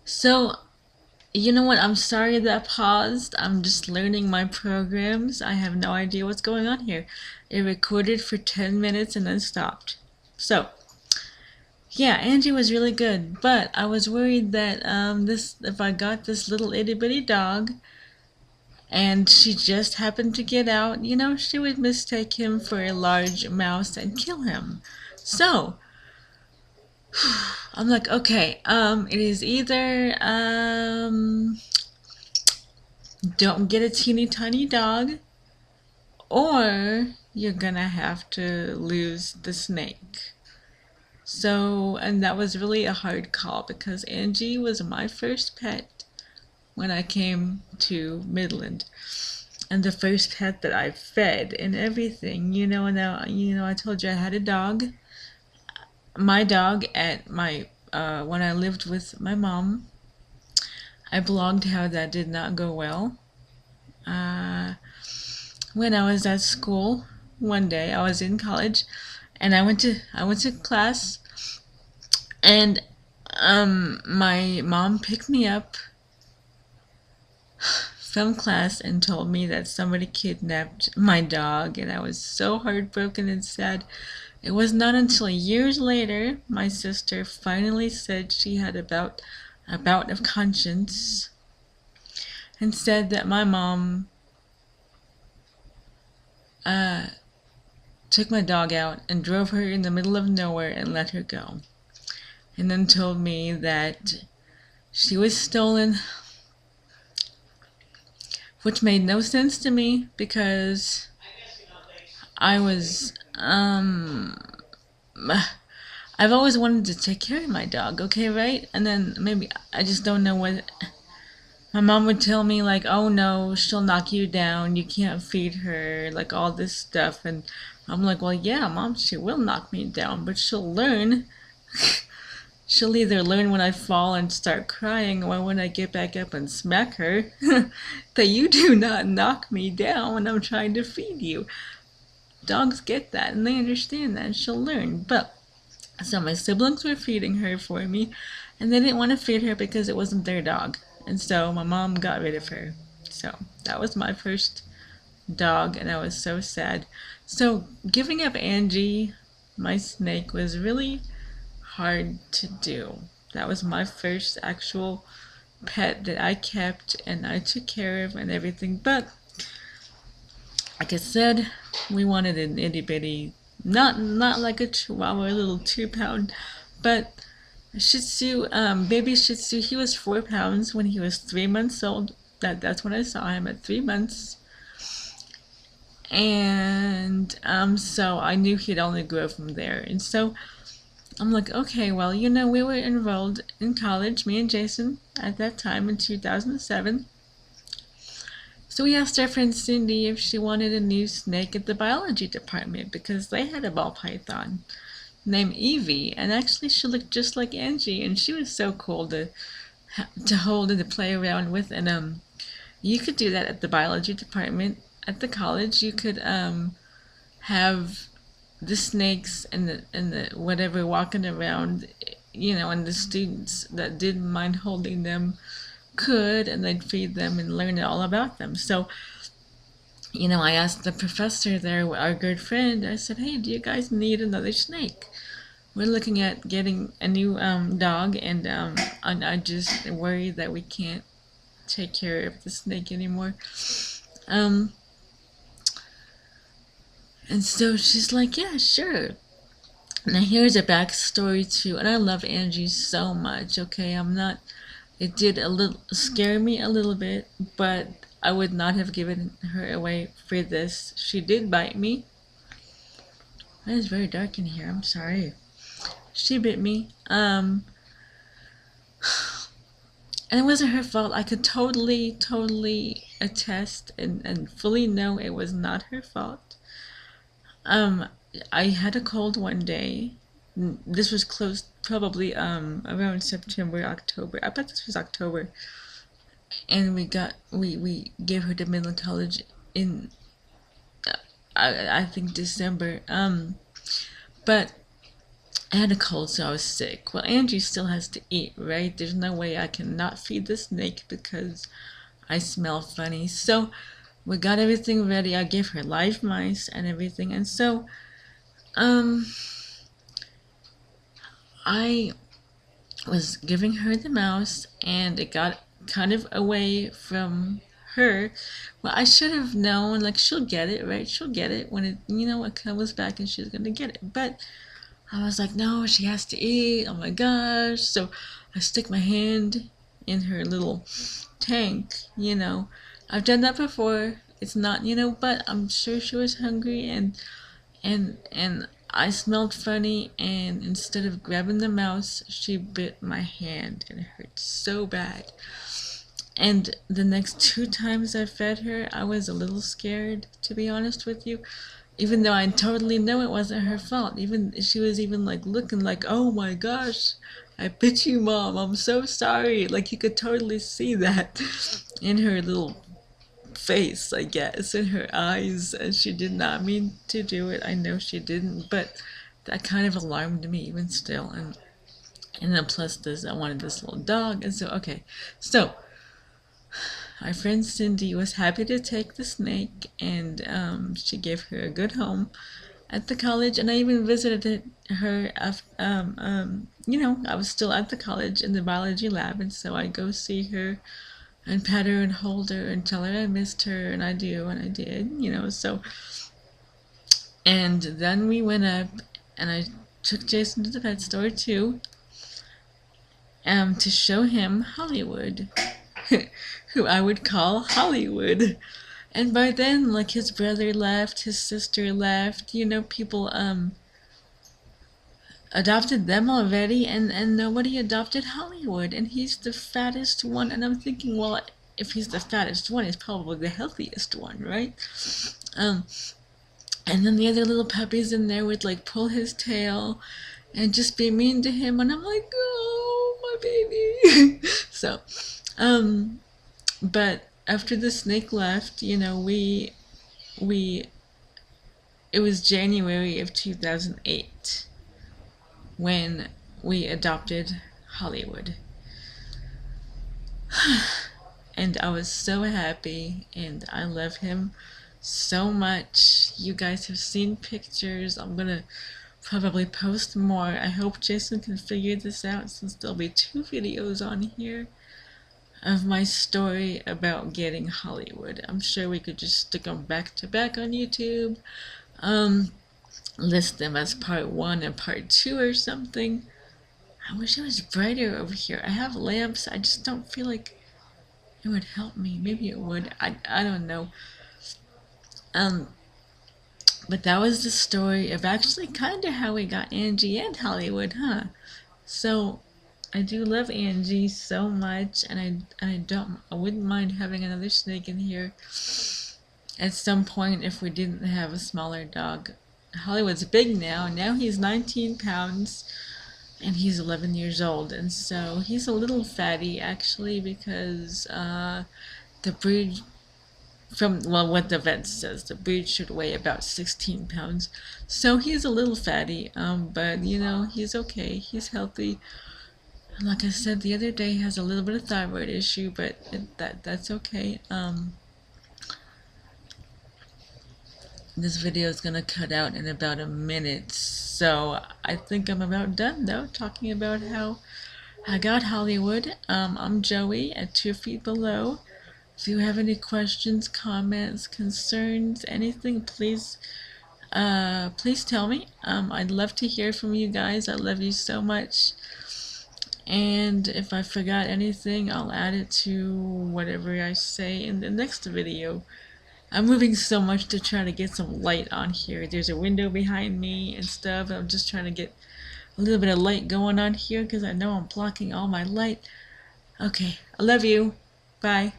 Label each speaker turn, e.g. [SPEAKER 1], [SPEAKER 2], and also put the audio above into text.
[SPEAKER 1] So, you know what? I'm sorry that paused. I'm just learning my programs. I have no idea what's going on here. It recorded for 10 minutes and then stopped. So, yeah, Angie was really good, but I was worried that this if I got this little itty bitty dog and she just happened to get out, she would mistake him for a large mouse and kill him. So, I'm like, okay, it is either don't get a teeny tiny dog, or you're gonna have to lose the snake. So, and that was really a hard call because Angie was my first pet when I came to Midland. And the first pet that I fed and everything, now, I told you I had a dog. My dog at when I lived with my mom, I blogged how that did not go well. Uh, when I was at school, one day I was in college, and I went to class, and my mom picked me up from class and told me that somebody kidnapped my dog, and I was so heartbroken and sad. It was not until years later my sister finally said she had a bout of conscience and said that my mom uh, took my dog out and drove her in the middle of nowhere and let her go. And then told me that she was stolen, which made no sense to me because I was, I've always wanted to take care of my dog, okay, right? And then maybe I just don't know what. My mom would tell me, like, oh no, she'll knock you down, you can't feed her, like all this stuff. And I'm like, well, yeah, mom, she will knock me down, but she'll learn. She'll either learn when I fall and start crying or when I get back up and smack her that you do not knock me down when I'm trying to feed you. Dogs get that and they understand that and she'll learn. But so my siblings were feeding her for me and they didn't want to feed her because it wasn't their dog. And so my mom got rid of her. So that was my first dog and I was so sad. So giving up Angie, my snake, was really hard to do. That was my first actual pet that I kept and I took care of and everything. But like I said, we wanted an itty bitty, not like a Chihuahua, a little 2 pound, but a Shih Tzu, baby Shih Tzu. He was 4 pounds when he was 3 months old. That's when I saw him at 3 months, and so I knew he'd only grow from there. And so I'm like, okay, well, we were enrolled in college, me and Jason, at that time in 2007. So we asked our friend Cindy if she wanted a new snake at the biology department because they had a ball python named Evie, and actually she looked just like Angie, and she was so cool to hold and to play around with. And you could do that at the biology department at the college. You could have the snakes and the whatever walking around, and the students that didn't mind holding them could, and they'd feed them and learn all about them. So, I asked the professor there, our good friend, I said, hey, do you guys need another snake? We're looking at getting a new dog, and I just worry that we can't take care of the snake anymore. Um, and so she's like, yeah, sure. Now here's a backstory too, and I love Angie so much. Okay, I'm not. It did a little scare me a little bit, but I would not have given her away for this. She did bite me. It is very dark in here. I'm sorry. She bit me. And it wasn't her fault. I could totally, totally attest and fully know it was not her fault. Um, I had a cold one day. This was close, probably around September, October. I bet this was October. And we gave her to Midland College in I think December. But I had a cold, so I was sick. Well, Angie still has to eat, right? There's no way I can not feed the snake because I smell funny. So we got everything ready. I gave her live mice and everything. And so, um, I was giving her the mouse and it got kind of away from her. Well, I should have known, like, she'll get it, right? She'll get it when it comes back and she's gonna get it. But I was like, no, she has to eat. Oh my gosh. So I stick my hand in her little tank. I've done that before. It's not, but I'm sure she was hungry and I smelled funny, and instead of grabbing the mouse, she bit my hand and it hurt so bad. And the next 2 times I fed her, I was a little scared, to be honest with you. Even though I totally know it wasn't her fault. Even she was even like looking like, oh my gosh, I bit you, Mom. I'm so sorry. Like you could totally see that in her little face, I guess, in her eyes. And she did not mean to do it. I know she didn't, but that kind of alarmed me even still. And then plus this, I wanted this little dog. And so, okay. So my friend Cindy was happy to take the snake, and she gave her a good home at the college. And I even visited her after, I was still at the college in the biology lab, and so I go see her and pet her and hold her and tell her I missed her, and I do, and I did. So, and then we went up, and I took Jason to the pet store too, to show him Hollywood. Who I would call Hollywood. And by then, like, his brother left, his sister left, people adopted them already, and nobody adopted Hollywood, and he's the fattest one. And I'm thinking, well, if he's the fattest one, he's probably the healthiest one, right? And then the other little puppies in there would like pull his tail and just be mean to him, and I'm like, oh, my baby. So but after the snake left, it was January of 2008 when we adopted Hollywood. And I was so happy, and I love him so much. You guys have seen pictures. I'm gonna probably post more. I hope Jason can figure this out, since there'll be 2 videos on here of my story about getting Hollywood. I'm sure we could just stick them back to back on YouTube. List them as part 1 and part 2 or something. I wish it was brighter over here. I have lamps. I just don't feel like it would help me. Maybe it would. I don't know. But that was the story of actually kind of how we got Angie and Hollywood, huh? So I do love Angie so much, and I wouldn't mind having another snake in here at some point if we didn't have a smaller dog. Hollywood's big now. Now he's 19 pounds, and he's 11 years old, and so he's a little fatty actually, because the breed, what the vet says, the breed should weigh about 16 pounds. So he's a little fatty, but he's okay. He's healthy. Like I said the other day, he has a little bit of thyroid issue, but that's okay. This video is gonna cut out in about a minute, so I think I'm about done though, talking about how I got Hollywood. I'm Joey at 2 Feet Below. If you have any questions, comments, concerns, anything, please tell me. I'd love to hear from you guys. I love you so much. And if I forgot anything, I'll add it to whatever I say in the next video. I'm moving so much to try to get some light on here. There's a window behind me and stuff. I'm just trying to get a little bit of light going on here, because I know I'm blocking all my light. Okay, I love you. Bye.